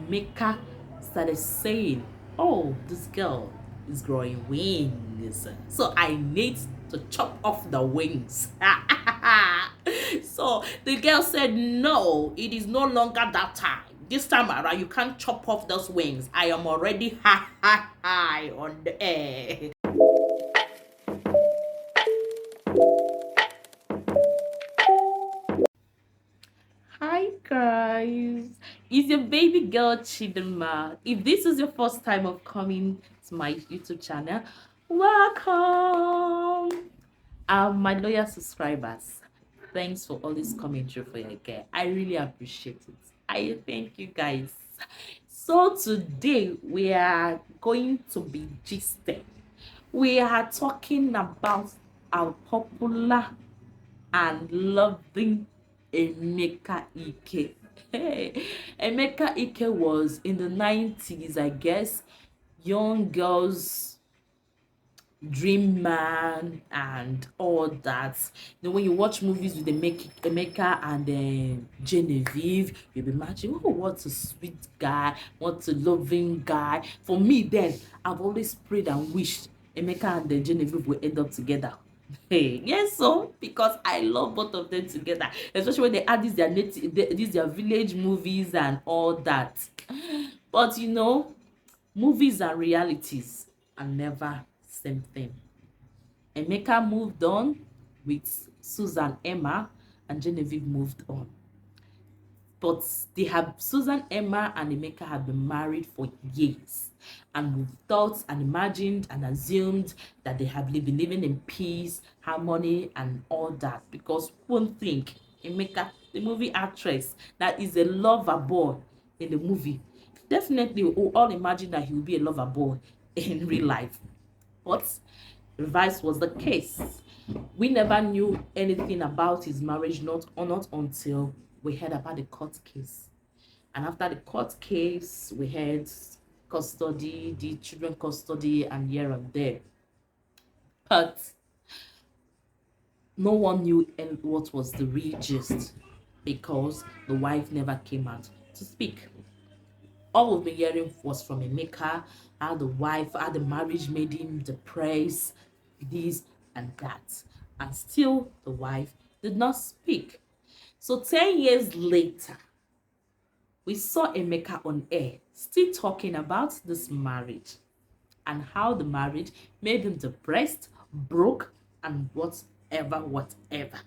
Emeka started saying, oh, this girl is growing wings, so I need to chop off the wings. So the girl said, no, it is no longer that time. This time around, you can't chop off those wings. I am already high on the air. Hi guys, it's your baby girl Chidinma. If this is your first time of coming to my YouTube channel, welcome. My loyal subscribers, thanks for always coming through for your girl. I really appreciate it. I thank you guys. So today we are going to be gisting. We are talking about our popular and loving Emeka Ike. Hey, Emeka Ike was in the 90s, I guess, young girls dream man and all that. When you watch movies with Emeka and Genevieve, you'll be imagining, oh, what a sweet guy, what a loving guy. For me, then, I've always prayed and wished Emeka and Genevieve will end up together. Hey, yes, so because I love both of them together, especially when they add these their village movies and all that. But movies and realities are never same thing. Emeka moved on with Suzanne Emma, and Genevieve moved on. But Suzanne Emma and Emeka have been married for years, and we thought and imagined and assumed that they have been living in peace, harmony, and all that. Because one thing, Emeka, the movie actress, that is a lover boy in the movie, definitely we all imagine that he will be a lover boy in real life. But reverse was the case. We never knew anything about his marriage, not until we heard about the court case. And after the court case, we had custody, the children custody, and here and there. But no one knew what was the real gist, because the wife never came out to speak. All we've been hearing was from Emeka, how the wife, how the marriage made him depressed, this and that. And still the wife did not speak. So 10 years later, we saw Emeka on air still talking about this marriage and how the marriage made him depressed, broke, and whatever.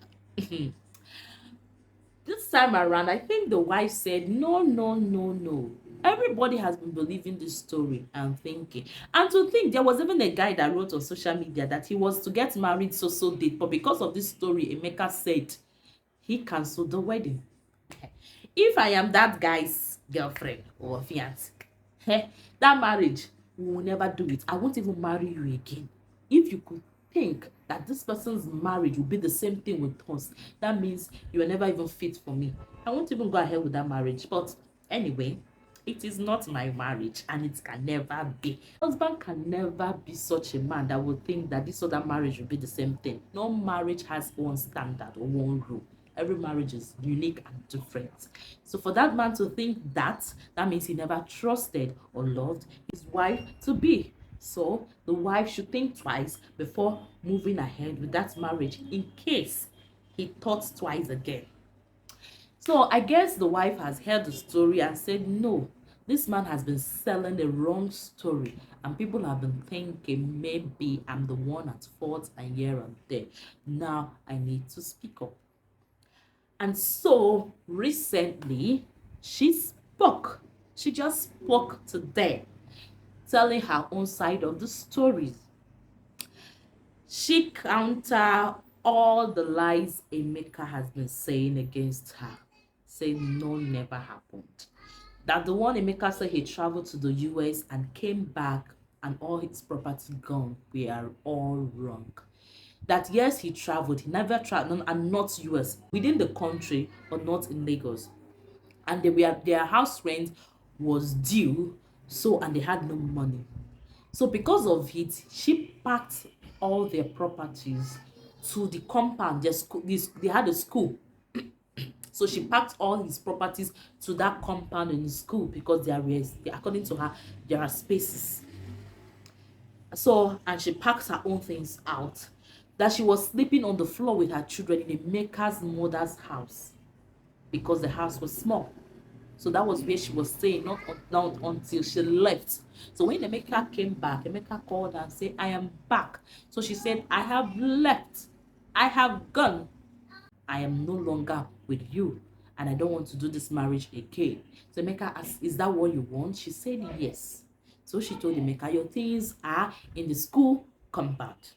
This time around, I think the wife said, no, no, no, no. Everybody has been believing this story and thinking. And to think, there was even a guy that wrote on social media that he was to get married so date. But because of this story, Emeka said he cancelled the wedding. If I am that guy's girlfriend or fiance, that marriage, we will never do it. I won't even marry you again. If you could think that this person's marriage will be the same thing with us, that means you are never even fit for me. I won't even go ahead with that marriage. But anyway, it is not my marriage, and it can never be. Husband can never be such a man that would think that this other marriage will be the same thing. No marriage has one standard or one rule. Every marriage is unique and different. So for that man to think that means he never trusted or loved his wife to be. So the wife should think twice before moving ahead with that marriage, in case he thought twice again. So I guess the wife has heard the story and said, no, this man has been selling the wrong story, and people have been thinking maybe I'm the one at fault and here and there. Now I need to speak up. And so recently she spoke. She just spoke today, telling her own side of the story. She counter all the lies Emeka has been saying against her, saying no, never happened. That the one Emeka said he traveled to the US and came back and all his property gone, we are all wrong. That yes, he traveled, he never traveled, and not US, within the country, but not in Lagos. And their house rent was due, and they had no money. So because of it, she packed all their properties to the compound. They had a school So she packed all his properties to that compound in school because according to her, there are spaces. So, and she packs her own things out. That she was sleeping on the floor with her children in Emeka's mother's house because the house was small. So that was where she was staying, not until she left. So when Emeka came back, Emeka called her and said, I am back. So she said, I have left. I have gone. I am no longer with you. And I don't want to do this marriage again. So Emeka asked, is that what you want? She said, yes. So she told Emeka, your things are in the school compound.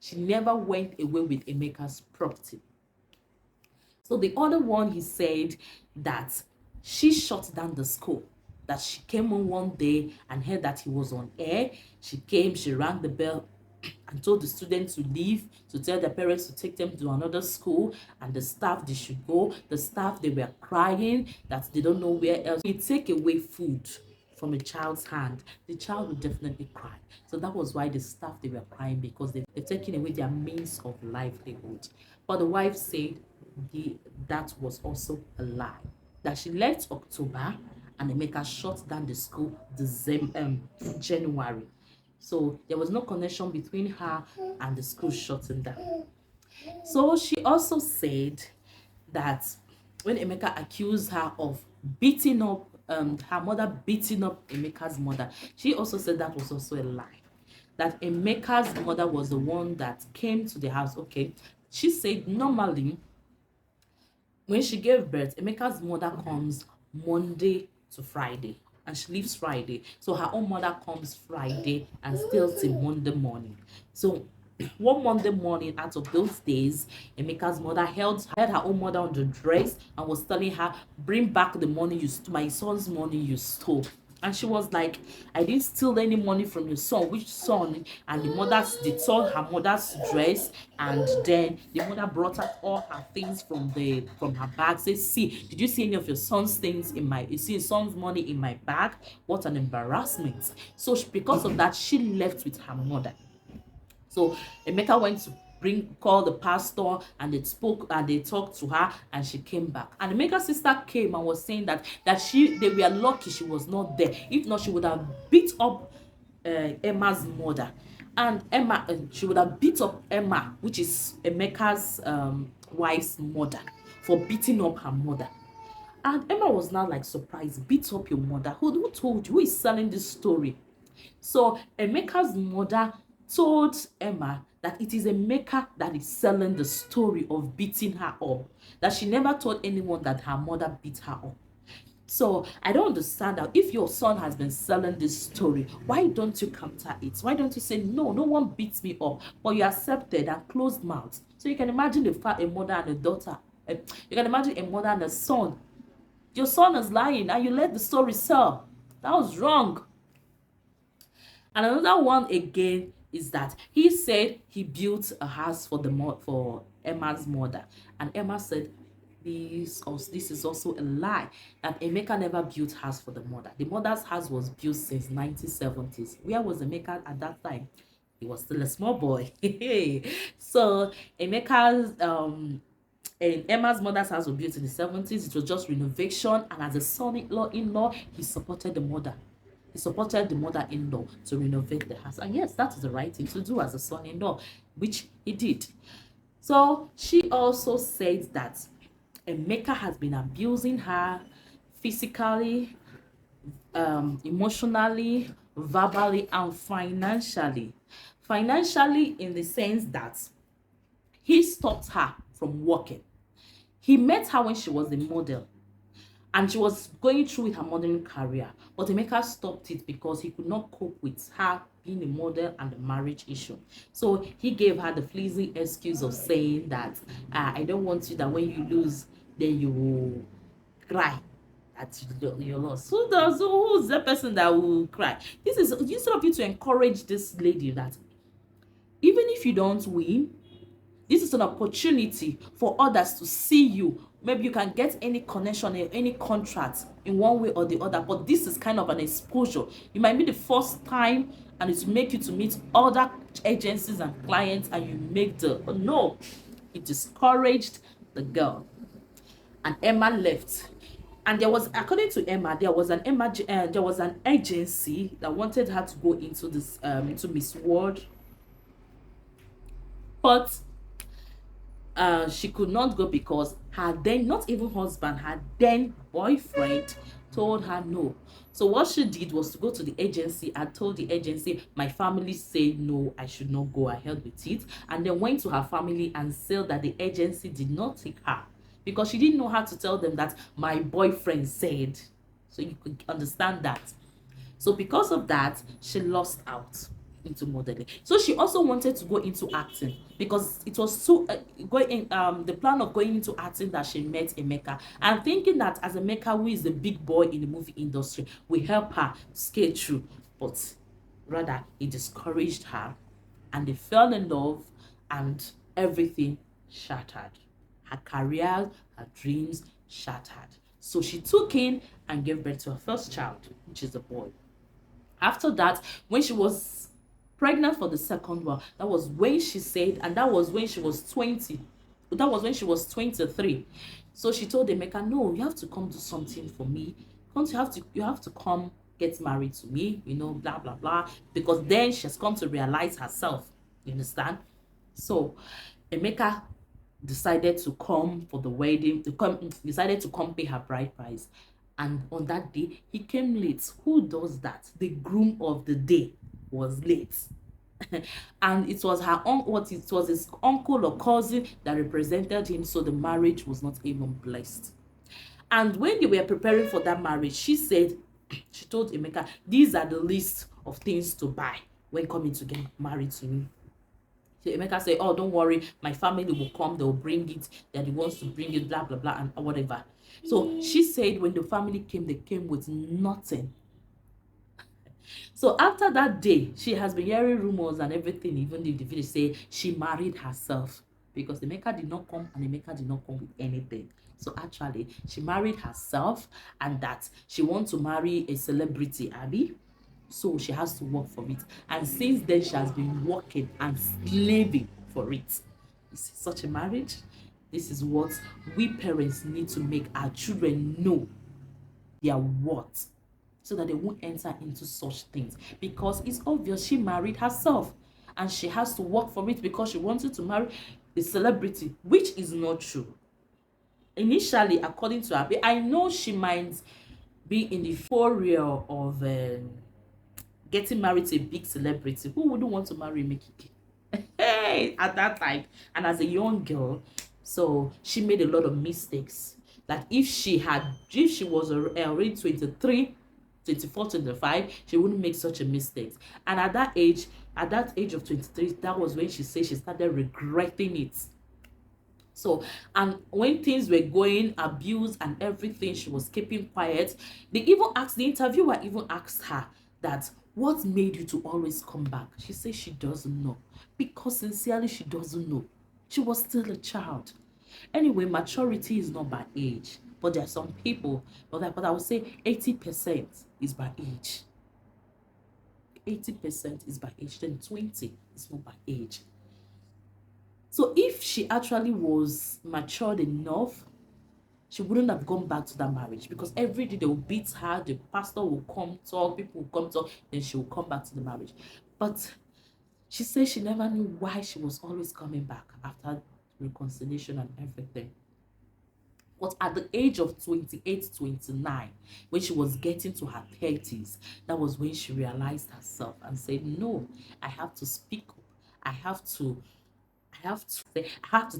She never went away with Emeka's property. So the other one, he said that she shut down the school. That she came on one day and heard that he was on air. She came, she rang the bell and told the students to leave, to tell their parents to take them to another school, and the staff, they should go. The staff, they were crying that they don't know where else. You take away food from a child's hand, the child will definitely cry. So that was why the staff, they were crying, because they've taken away their means of livelihood. But the wife said that was also a lie. That she left October and Emeka shut down the school January. So there was no connection between her and the school shutting down. So she also said that when Emeka accused her of beating up her mother, beating up Emeka's mother, she also said that was also a lie. That Emeka's mother was the one that came to the house. Okay, she said normally when she gave birth, Emeka's mother comes Monday to Friday and she leaves Friday. So her own mother comes Friday and stays till Monday morning. So one Monday morning out of those days, Emeka's mother held her own mother on the dress and was telling her, bring back the money you stole, my son's money you stole. And she was like, I didn't steal any money from your son. Which son? And they tore her mother's dress, and then the mother brought out all her things from her bag. Say, see, did you see any of your son's things you see your son's money in my bag? What an embarrassment. So because of that, she left with her mother. So Emeka went to call the pastor, and they talked to her, and she came back. And Emeka's sister came and was saying that they were lucky she was not there. If not, she would have beat up Emma's mother. And she would have beat up Emma, which is Emeka's wife's mother, for beating up her mother. And Emma was now like surprised. Beat up your mother? Who told you? Who is selling this story? So Emeka's mother told Emma that it is Emeka that is selling the story of beating her up. That she never told anyone that her mother beat her up. So I don't understand that if your son has been selling this story, why don't you counter it? Why don't you say, no one beats me up, but you accepted and closed mouth? So you can imagine a mother and a daughter. You can imagine a mother and a son. Your son is lying and you let the story sell. That was wrong. And another one again is that he said he built a house for Emma's mother, and Emma said this is also a lie, that Emeka never built house for the mother. The mother's house was built since 1970s. Where was Emeka at that time? He was still a small boy. So Emeka's and Emma's mother's house was built in the 70s. It was just renovation, and as a son-in-law, he supported the mother. He supported the mother-in-law to renovate the house. And yes, that is the right thing to do as a son-in-law, which he did. So she also said that Emeka has been abusing her physically, emotionally, verbally, and financially. Financially, in the sense that he stopped her from working. He met her when she was a model, and she was going through with her modeling career, but Emeka stopped it because he could not cope with her being a model and the marriage issue. So he gave her the fleecy excuse of saying that I don't want you, that when you lose, then you will cry at your loss. Who's the person that will cry? This is instead of you to encourage this lady that even if you don't win, this is an opportunity for others to see you. Maybe you can get any connection, any contract in one way or the other, but this is kind of an exposure. It might be the first time, and it will make you to meet other agencies and clients, and you make no. It discouraged the girl. and Emma left. And there was, according to Emma, there was an agency that wanted her to go into this into Miss World, but she could not go because her then, not even husband, her then boyfriend told her no. So what she did was to go to the agency and told the agency, my family said no, I should not go ahead with it, and then went to her family and said that the agency did not take her because she didn't know how to tell them that my boyfriend said. So you could understand that. So because of that, she lost out into modeling. So she also wanted to go into acting because it was so going the plan of going into acting that she met Emeka, and thinking that as Emeka, who is the big boy in the movie industry, will help her skate through. But rather, he discouraged her, and they fell in love, and everything shattered. Her career, her dreams shattered. So she took in and gave birth to her first child, which is a boy. After that, when she was pregnant for the second one, that was when she said, and that was when she was 20. That was when she was 23. So she told Emeka, no, you have to come do something for me. You have to come get married to me, you know, blah blah blah. Because then she has come to realize herself. You understand? So Emeka decided to come for the wedding, decided to come pay her bride price. And on that day, he came late. Who does that? The groom of the day was late. And it was it was his uncle or cousin that represented him, so the marriage was not even blessed. And when they were preparing for that marriage, she said, she told Emeka, these are the list of things to buy when coming to get married to me. So Emeka said, oh, don't worry, my family will come, they'll bring it, that he wants to bring it, blah, blah, blah, and whatever. So she said when the family came, they came with nothing. So after that day, she has been hearing rumors and everything, even if the village say she married herself, because Emeka did not come, and Emeka did not come with anything. So actually, she married herself, and that she wants to marry a celebrity, Abby. So she has to work for it. And since then, she has been working and slaving for it. Is such a marriage? This is what we parents need to make our children know their worth, so that they won't enter into such things. Because it's obvious she married herself, and she has to work for it because she wanted to marry a celebrity, which is not true. Initially, according to her, I know she might be in the euphoria of getting married to a big celebrity. Who wouldn't want to marry Emeka Ike? Hey, at that time, and as a young girl, so she made a lot of mistakes. Like if she was already 23, 24, 25, she wouldn't make such a mistake. And at that age of 23, that was when she said she started regretting it. So, and when things were going, abuse and everything, she was keeping quiet. The interviewer even asked her that, what made you to always come back? She said she doesn't know, because sincerely she doesn't know. She was still a child. Anyway, maturity is not by age, but there are some people, but I would say 80% is by age. 80% is by age, then 20 is not by age. So if she actually was matured enough, she wouldn't have gone back to that marriage, because every day they will beat her, the pastor will come talk, people will come talk, then she will come back to the marriage. But she said she never knew why she was always coming back after reconciliation and everything. But at the age of 28, 29, when she was getting to her 30s, that was when she realized herself and said, no, I have to speak up. I have to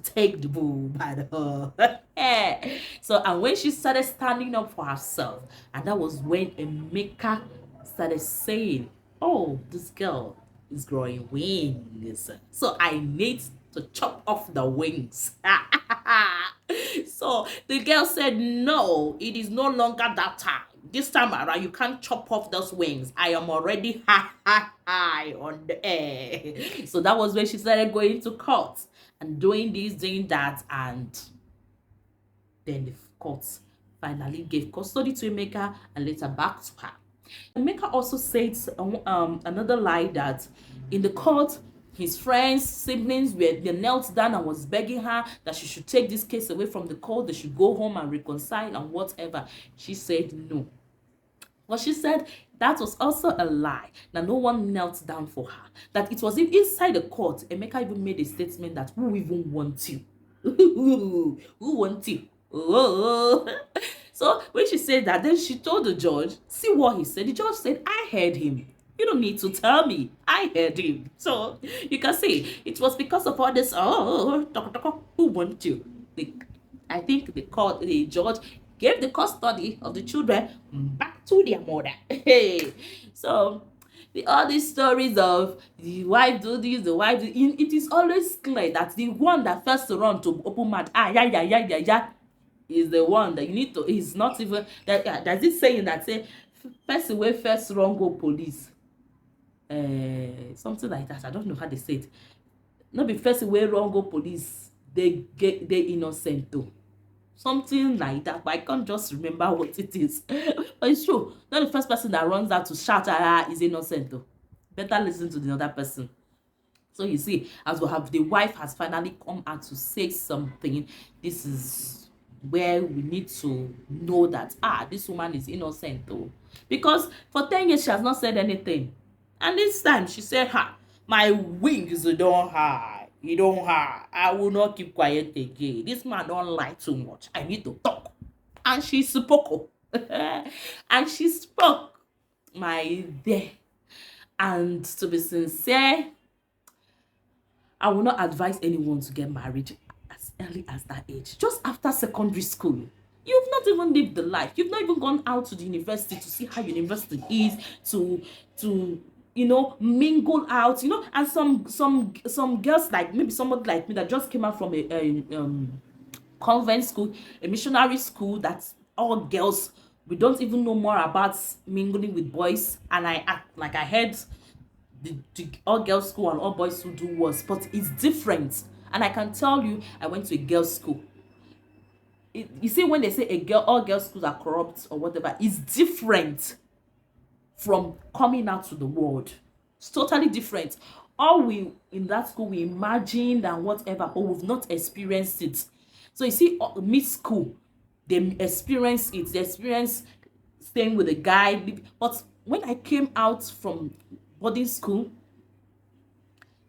take the bull by the hair. So, and when she started standing up for herself, and that was when Emeka started saying, oh, this girl is growing wings, so I need to chop off the wings. So the girl said, no, it is no longer that time. This time around, you can't chop off those wings. I am already high on the air. So that was when she started going to court and doing this, doing that, and then the court finally gave custody to Emeka and later back to her. Emeka also said another lie, that in the court his friends, siblings, they knelt down and was begging her that she should take this case away from the court, they should go home and reconcile and whatever. She said no. But she said that was also a lie, that no one knelt down for her, that it was inside the court. Emeka even made a statement that who even wants you? Who wants you? Oh. So when she said that, then she told the judge, see what he said. The judge said, I heard him. You don't need to tell me. I heard him. So you can see it was because of all this, who wants you? I think the judge gave the custody of the children back to their mother. Hey, so all these stories of the wife do this, the wife do, it is always clear that the one that first run to open mouth, is the one that you need to. Is not even that. Does it saying that say person wey first run go police, something like that. I don't know how they say it. Not be first wey run go police, they innocent though. Something like that, but I can't just remember what it is. But it's true. Not the first person that runs out to shout is innocent though. Better listen to the other person. So you see, as we have, the wife has finally come out to say something. This is where we need to know that this woman is innocent though, because for 10 years she has not said anything, and this time she said, my wings don't high. You don't have. I will not keep quiet again. This man don't lie too much. I need to talk. And she spoke. And she spoke, my dear. And to be sincere, I will not advise anyone to get married as early as that age. Just after secondary school. You've not even lived the life. You've not even gone out to the university to see how university is, to mingle out, and some girls, like maybe somebody like me that just came out from a convent school, a missionary school, that's all girls. We don't even know more about mingling with boys, and I act like I heard the all girls school and all boys school do worse, but it's different. And I can tell you, I went to a girls school. You see, when they say all girls schools are corrupt or whatever, it's different from coming out to the world. It's totally different. All we in that school, we imagined and whatever, but we've not experienced it. So you see, mid school, they experience it. They experience staying with a guy. But when I came out from boarding school,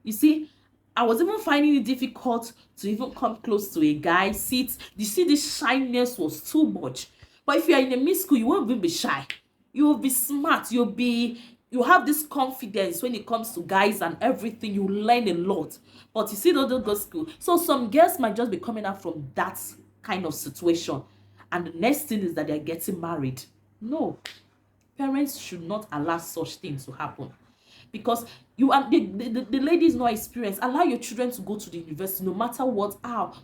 you see, I was even finding it difficult to even come close to a guy. You see, this shyness was too much. But if you are in a mid school, you won't even be shy. You will be smart. You have this confidence when it comes to guys and everything. You learn a lot. But you see, those go school. So some girls might just be coming out from that kind of situation. And the next thing is that they're getting married. No. Parents should not allow such things to happen. Because you are the lady is not experienced. Allow your children to go to the university, no matter what.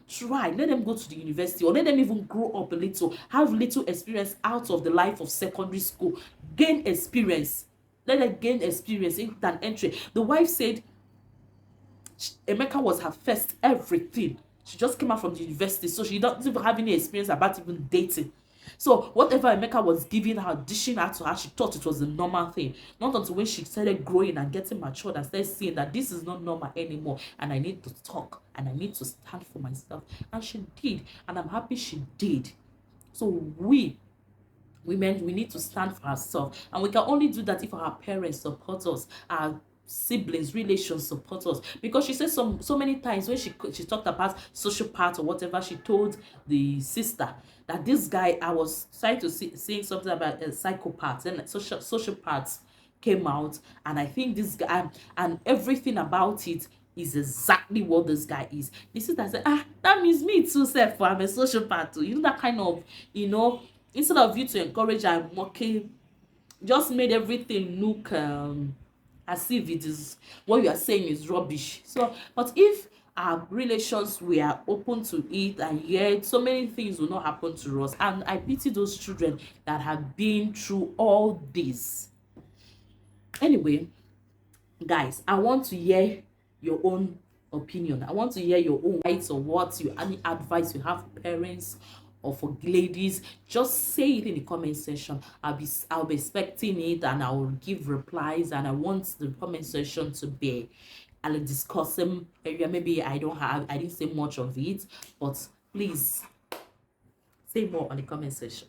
Try. Let them go to the university, or let them even grow up a little, have little experience out of the life of secondary school. Gain experience. Let them gain experience in an entry. The wife said Emeka was her first everything. She just came out from the university, so she doesn't even have any experience about even dating. So whatever Emeka was giving her, dishing out to her, she thought it was a normal thing. Not until when she started growing and getting matured and started seeing that this is not normal anymore, and I need to talk and I need to stand for myself. And she did, and I'm happy she did. So we women, we need to stand for ourselves, and we can only do that if our parents support us, our siblings, relations support us. Because she said so many times when she talked about social part or whatever, she told the sister that this guy, I was trying to saying something about psychopaths, and social parts came out, and I think this guy and everything about it is exactly what this guy is. The sister said, that means me too, self, I'm a social part too. That kind of, instead of you to encourage and mocking, just made everything look as if it is what you are saying is rubbish. So, but if our relations were open to it, and yet so many things will not happen to us, and I pity those children that have been through all this. Anyway, guys, I want to hear your own opinion. I want to hear your own rights, or any advice you have for parents or for ladies. Just say it in the comment section. I'll be expecting it, and I will give replies, and I want the comment section to be I'll discuss some area. Maybe I didn't say much of it, but please say more on the comment section.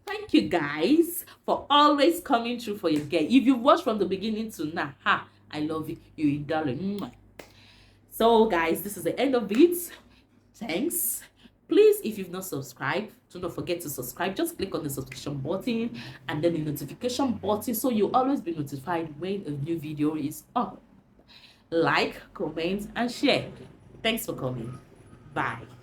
Thank you guys for always coming through for your girl. If you watched from the beginning to now, I love you. You're a darling. So guys, this is the end of it. Thanks. Please, if you've not subscribed, do not forget to subscribe. Just click on the subscription button and then the notification button so you'll always be notified when a new video is up. Like, comment, and share. Thanks for coming. Bye.